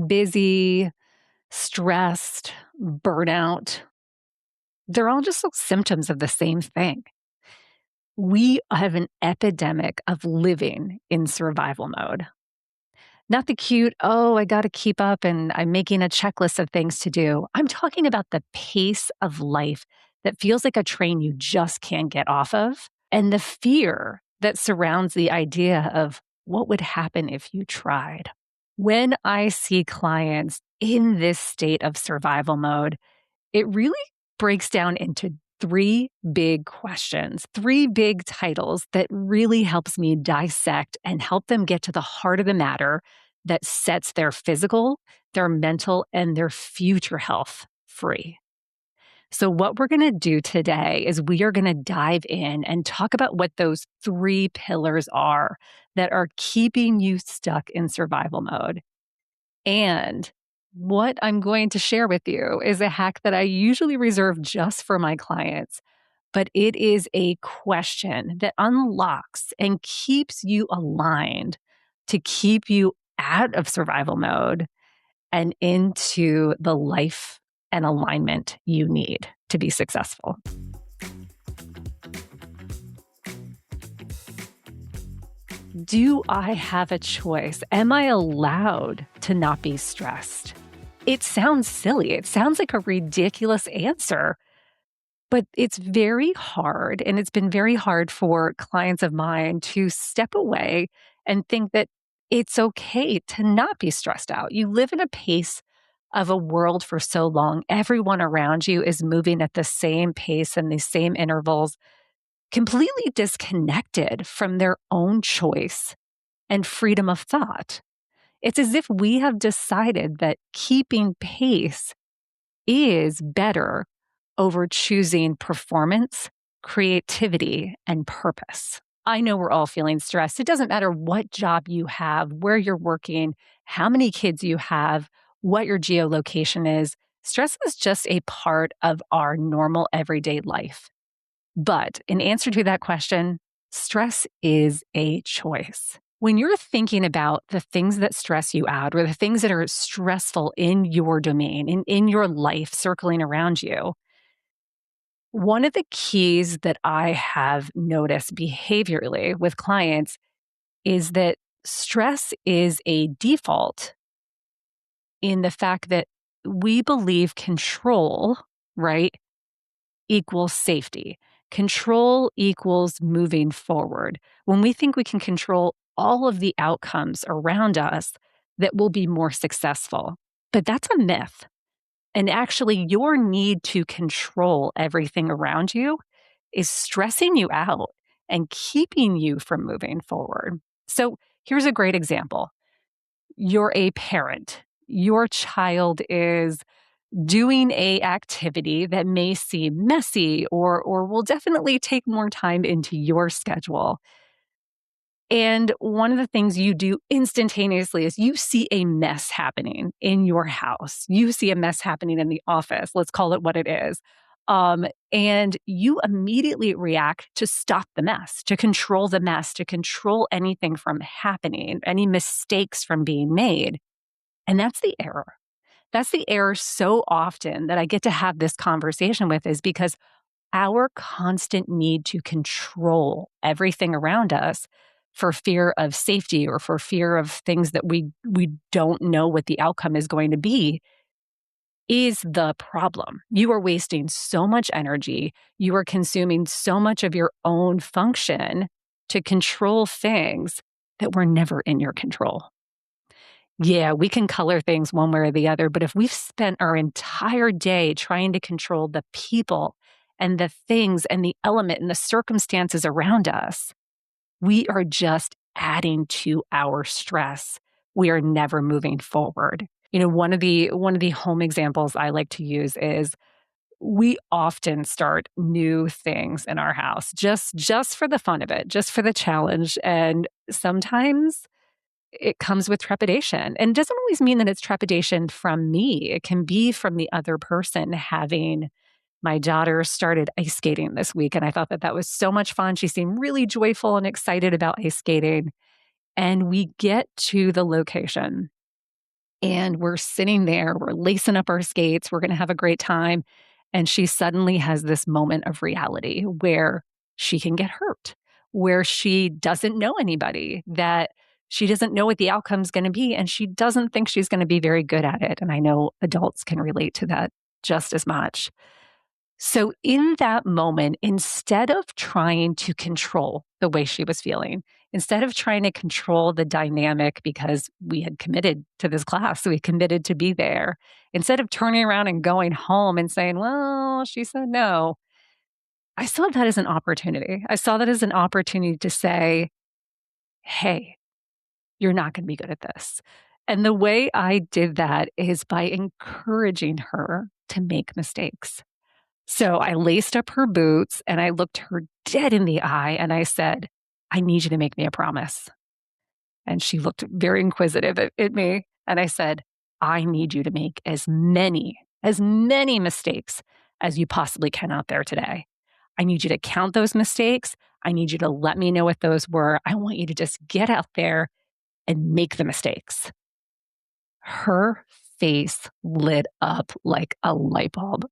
busy, stressed, burnout. They're all just symptoms of the same thing. We have an epidemic of living in survival mode. Not the cute, oh, I got to keep up and I'm making a checklist of things to do. I'm talking about the pace of life that feels like a train you just can't get off of, and the fear that surrounds the idea of what would happen if you tried. When I see clients in this state of survival mode, it really breaks down into three big questions, three big titles that really helps me dissect and help them get to the heart of the matter that sets their physical, their mental, and their future health free. So, what we're going to do today is we are going to dive in and talk about what those three pillars are that are keeping you stuck in survival mode. And what I'm going to share with you is a hack that I usually reserve just for my clients, but it is a question that unlocks and keeps you aligned to keep you out of survival mode and into the life and alignment you need to be successful. Do I have a choice? Am I allowed to not be stressed? It sounds silly. It sounds like a ridiculous answer, but it's very hard. And it's been very hard for clients of mine to step away and think that it's okay to not be stressed out. You live in a pace of a world for so long. Everyone around you is moving at the same pace and the same intervals, completely disconnected from their own choice and freedom of thought. It's as if we have decided that keeping pace is better over choosing performance, creativity, and purpose. I know we're all feeling stressed. It doesn't matter what job you have, where you're working, how many kids you have, what your geolocation is. Stress is just a part of our normal everyday life. But in answer to that question, stress is a choice. When you're thinking about the things that stress you out or the things that are stressful in your domain, in your life circling around you, one of the keys that I have noticed behaviorally with clients is that stress is a default in the fact that we believe control, right, equals safety. Control equals moving forward. When we think we can control all of the outcomes around us, that we'll be more successful. But that's a myth. And actually, your need to control everything around you is stressing you out and keeping you from moving forward. So here's a great example. You're a parent. Your child is doing a activity that may seem messy or will definitely take more time into your schedule. And one of the things you do instantaneously is you see a mess happening in your house. You see a mess happening in the office. Let's call it what it is. And you immediately react to stop the mess, to control the mess, to control anything from happening, any mistakes from being made. And that's the error. That's the error so often that I get to have this conversation with is because our constant need to control everything around us for fear of safety or for fear of things that we don't know what the outcome is going to be is the problem. You are wasting so much energy. You are consuming so much of your own function to control things that were never in your control. Yeah, we can color things one way or the other, but if we've spent our entire day trying to control the people and the things and the element and the circumstances around us, we are just adding to our stress. We are never moving forward. You know, one of the home examples I like to use is we often start new things in our house just for the fun of it, just for the challenge, and sometimes it comes with trepidation. And it doesn't always mean that it's trepidation from me. It can be from the other person. Having my daughter started ice skating this week, and I thought that that was so much fun. She seemed really joyful and excited about ice skating. And we get to the location, And we're sitting there, we're lacing up our skates, we're going to have a great time. And she suddenly has this moment of reality where she can get hurt, where she doesn't know anybody, that she doesn't know what the outcome's going to be, and she doesn't think she's going to be very good at it. And I know adults can relate to that just as much. So, in that moment, instead of trying to control the way she was feeling, instead of trying to control the dynamic because we had committed to this class, so we committed to be there, instead of turning around and going home and saying, well, she said no, I saw that as an opportunity. I saw that as an opportunity to say, hey, you're not going to be good at this. And the way I did that is by encouraging her to make mistakes. So I laced up her boots and I looked her dead in the eye and I said, I need you to make me a promise. And she looked very inquisitive at me. And I said, I need you to make as many mistakes as you possibly can out there today. I need you to count those mistakes. I need you to let me know what those were. I want you to just get out there and make the mistakes. Her face lit up like a light bulb.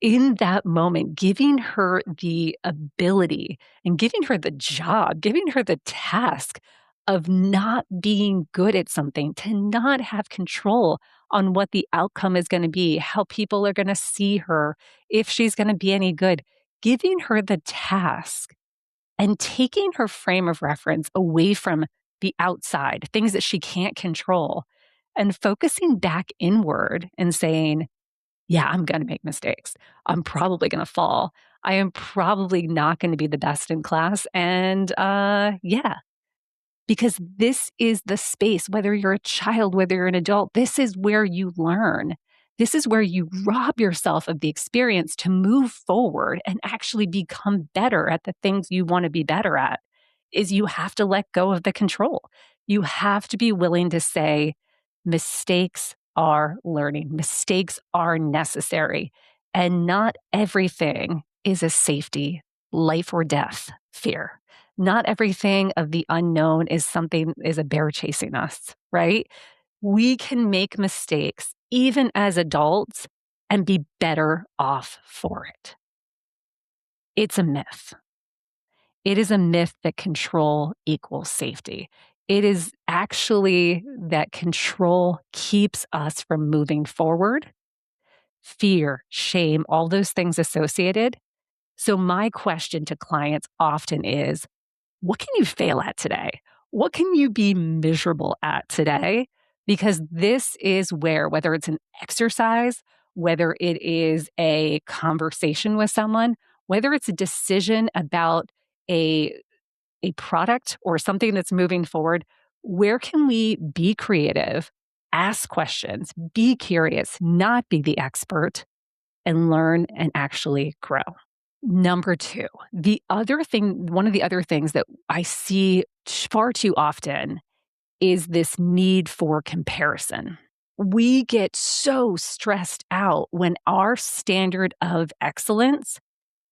In that moment, giving her the ability and giving her the job, giving her the task of not being good at something, to not have control on what the outcome is going to be, how people are going to see her, if she's going to be any good, giving her the task and taking her frame of reference away from the outside, things that she can't control, and focusing back inward and saying, yeah, I'm going to make mistakes. I'm probably going to fall. I am probably not going to be the best in class. And yeah, because this is the space, whether you're a child, whether you're an adult, this is where you learn. This is where you rob yourself of the experience to move forward and actually become better at the things you want to be better at. Is you have to let go of the control. You have to be willing to say, mistakes are learning, mistakes are necessary, and not everything is a safety, life or death fear. Not everything of the unknown is a bear chasing us, right? We can make mistakes even as adults and be better off for it. It's a myth. It is a myth that control equals safety. It is actually that control keeps us from moving forward. Fear, shame, all those things associated. So my question to clients often is, what can you fail at today? What can you be miserable at today? Because this is where, whether it's an exercise, whether it is a conversation with someone, whether it's a decision about a, a product or something that's moving forward, where can we be creative, ask questions, be curious, not be the expert, and learn and actually grow? Number two, one of the other things that I see far too often is this need for comparison. We get so stressed out when our standard of excellence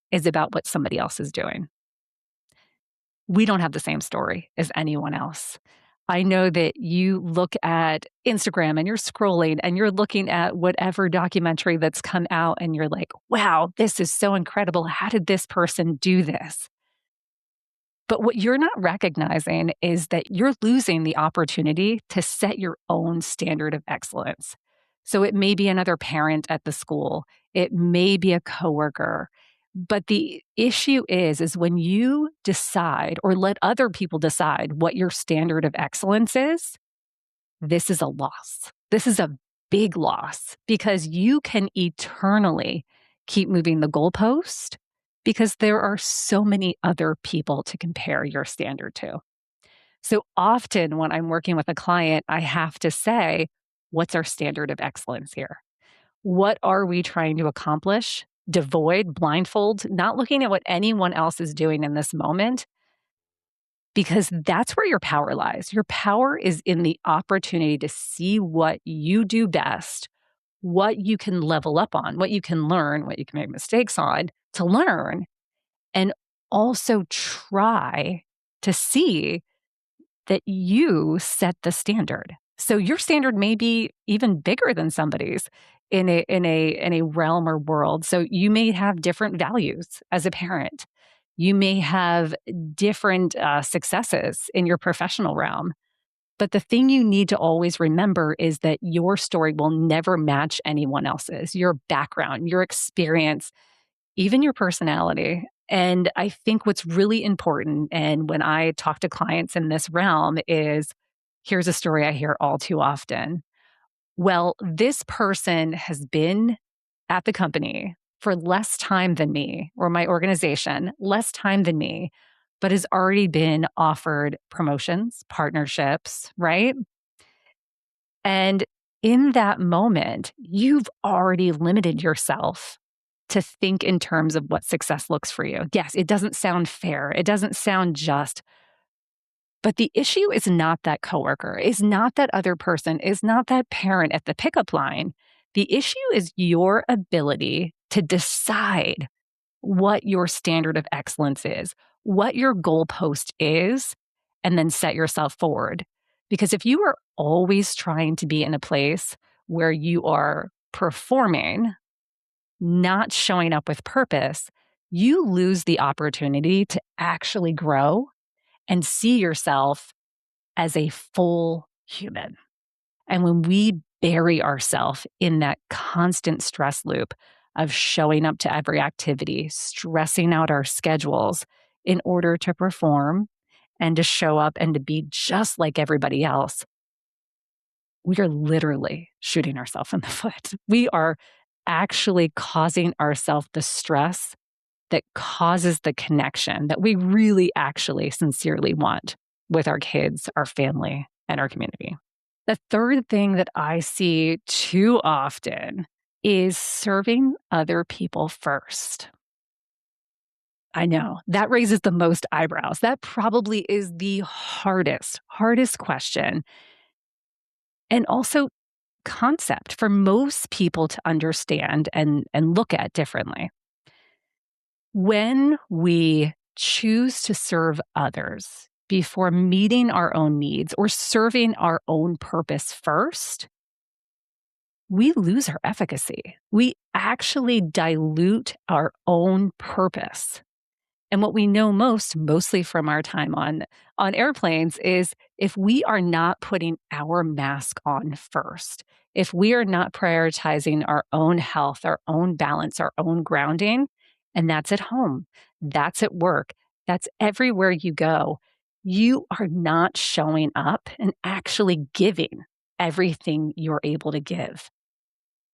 is about what somebody else is doing. We don't have the same story as anyone else. I know that you look at Instagram and you're scrolling and you're looking at whatever documentary that's come out and you're like, wow, this is so incredible. How did this person do this? But what you're not recognizing is that you're losing the opportunity to set your own standard of excellence. So it may be another parent at the school. It may be a coworker. But the issue is when you decide or let other people decide what your standard of excellence is, this is a loss. This is a big loss because you can eternally keep moving the goalpost because there are so many other people to compare your standard to. So often when I'm working with a client, I have to say, what's our standard of excellence here? What are we trying to accomplish? Devoid, blindfold, not looking at what anyone else is doing in this moment, because that's where your power lies. Your power is in the opportunity to see what you do best, what you can level up on, what you can learn, what you can make mistakes on to learn, and also try to see that you set the standard. So your standard may be even bigger than somebody's in a realm or world. So you may have different values as a parent. You may have different successes in your professional realm. But the thing you need to always remember is that your story will never match anyone else's. Your background, your experience, even your personality. And I think what's really important, and when I talk to clients in this realm, is here's a story I hear all too often. Well, this person has been at the company for less time than me, or my organization, less time than me, but has already been offered promotions, partnerships, right? And in that moment, you've already limited yourself to think in terms of what success looks for you. Yes, it doesn't sound fair. It doesn't sound just. But the issue is not that coworker, is not that other person, is not that parent at the pickup line. The issue is your ability to decide what your standard of excellence is, what your goalpost is, and then set yourself forward. Because if you are always trying to be in a place where you are performing, not showing up with purpose, you lose the opportunity to actually grow and see yourself as a full human. And when we bury ourselves in that constant stress loop of showing up to every activity, stressing out our schedules in order to perform and to show up and to be just like everybody else, we are literally shooting ourselves in the foot. We are actually causing ourselves the stress that causes the connection that we really actually sincerely want with our kids, our family, and our community. The third thing that I see too often is serving other people first. I know that raises the most eyebrows. That probably is the hardest question. And also concept for most people to understand and look at differently. When we choose to serve others before meeting our own needs or serving our own purpose first, we lose our efficacy. We actually dilute our own purpose. And what we know mostly from our time on airplanes, is if we are not putting our mask on first, if we are not prioritizing our own health, our own balance, our own grounding, and that's at home, that's at work, that's everywhere you go, you are not showing up and actually giving everything you're able to give.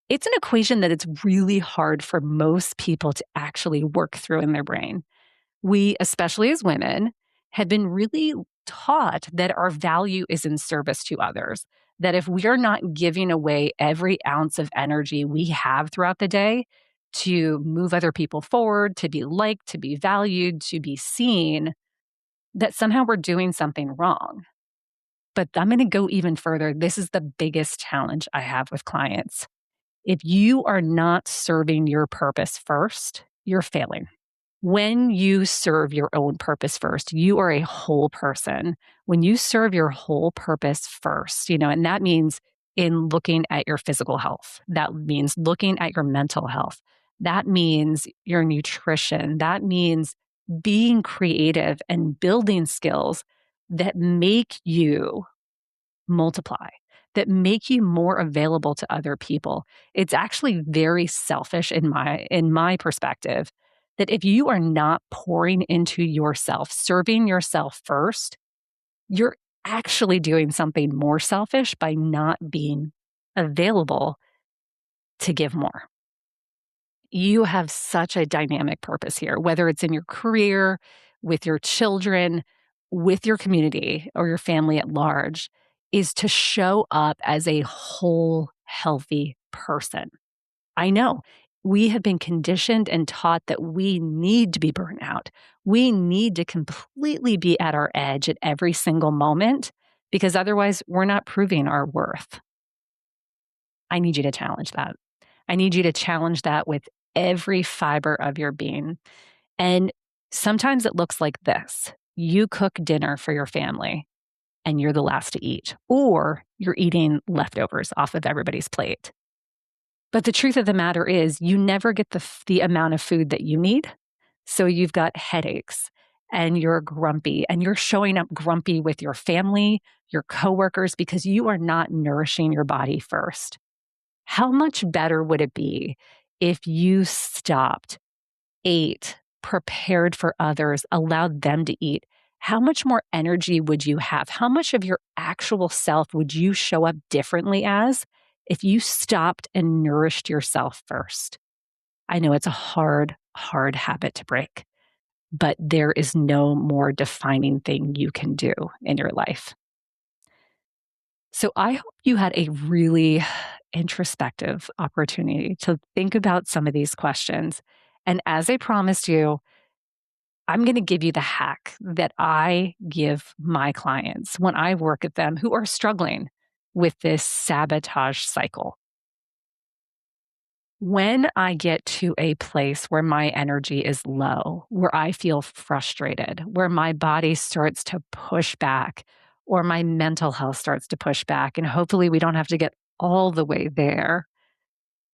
It's an equation that it's really hard for most people to actually work through in their brain. We, especially as women, have been really taught that our value is in service to others. That if we are not giving away every ounce of energy we have throughout the day to move other people forward, to be liked, to be valued, to be seen, that somehow we're doing something wrong. But I'm going to go even further. This is the biggest challenge I have with clients. If you are not serving your purpose first, you're failing. When you serve your own purpose first, you are a whole person. When you serve your whole purpose first, and that means in looking at your physical health, that means looking at your mental health, that means your nutrition, that means being creative and building skills that make you multiply, that make you more available to other people. It's actually very selfish in my perspective, that if you are not pouring into yourself, serving yourself first, you're actually doing something more selfish by not being available to give more. You have such a dynamic purpose here, whether it's in your career, with your children, with your community, or your family at large, is to show up as a whole, healthy person. I know we have been conditioned and taught that we need to be burnt out. We need to completely be at our edge at every single moment, because otherwise we're not proving our worth. I need you to challenge that. I need you to challenge that with every fiber of your being. And sometimes it looks like this. You cook dinner for your family. and you're the last to eat, or you're eating leftovers off of everybody's plate. But the truth of the matter is you never get the amount of food that you need. So you've got headaches and you're grumpy and you're showing up grumpy with your family, your coworkers, because you are not nourishing your body first. How much better would it be if you stopped, ate, prepared for others, allowed them to eat? How much more energy would you have? How much of your actual self would you show up differently as if you stopped and nourished yourself first? I know it's a hard habit to break, but there is no more defining thing you can do in your life. So I hope you had a really introspective opportunity to think about some of these questions. And as I promised you, I'm going to give you the hack that I give my clients when I work with them who are struggling with this sabotage cycle. When I get to a place where my energy is low, where I feel frustrated, where my body starts to push back, or my mental health starts to push back, and hopefully we don't have to get all the way there,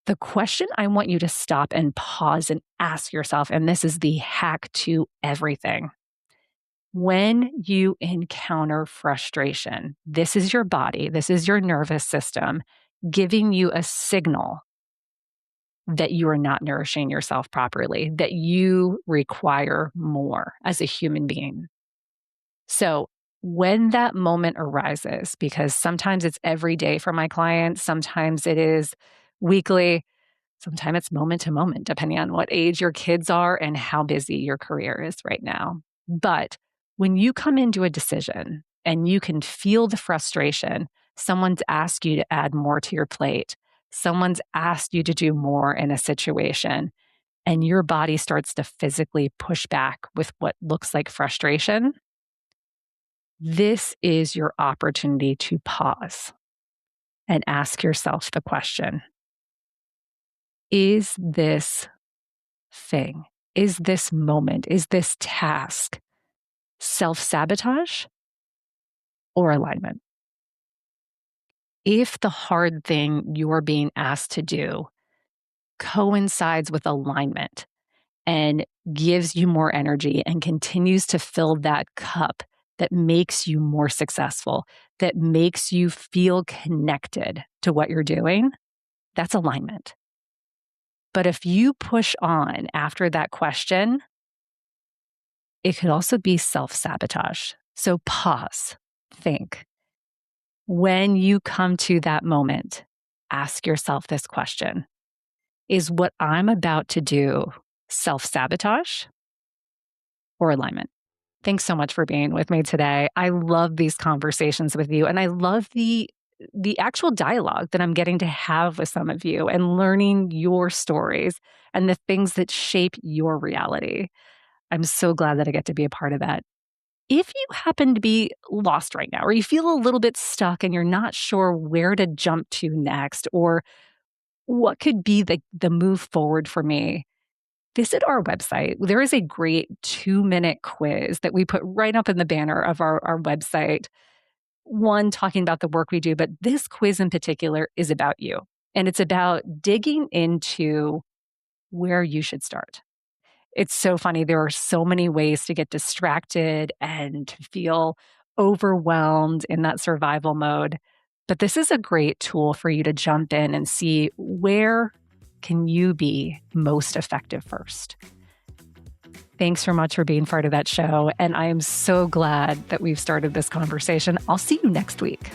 the question I want you to stop and pause and ask yourself, and this is the hack to everything. When you encounter frustration, this is your body, this is your nervous system giving you a signal that you are not nourishing yourself properly, that you require more as a human being. So when that moment arises, because sometimes it's every day for my clients, sometimes it is weekly, sometimes it's moment to moment, depending on what age your kids are and how busy your career is right now. But when you come into a decision and you can feel the frustration, someone's asked you to add more to your plate, someone's asked you to do more in a situation, and your body starts to physically push back with what looks like frustration, this is your opportunity to pause and ask yourself the question, is this thing, is this moment, is this task self-sabotage or alignment? If the hard thing you're being asked to do coincides with alignment and gives you more energy and continues to fill that cup that makes you more successful, that makes you feel connected to what you're doing, that's alignment. But if you push on after that question, it could also be self-sabotage. So pause, think. When you come to that moment, ask yourself this question. Is what I'm about to do self-sabotage or alignment? Thanks so much for being with me today. I love these conversations with you, and I love the actual dialogue that I'm getting to have with some of you and learning your stories and the things that shape your reality. I'm so glad that I get to be a part of that. If you happen to be lost right now, or you feel a little bit stuck and you're not sure where to jump to next, or what could be the move forward for me, visit our website. There is a great 2-minute quiz that we put right up in the banner of our website. One, talking about the work we do, but this quiz in particular is about you. And it's about digging into where you should start. It's so funny. There are so many ways to get distracted and to feel overwhelmed in that survival mode. But this is a great tool for you to jump in and see where can you be most effective first. Thanks so much for being part of that show. And I am so glad that we've started this conversation. I'll see you next week.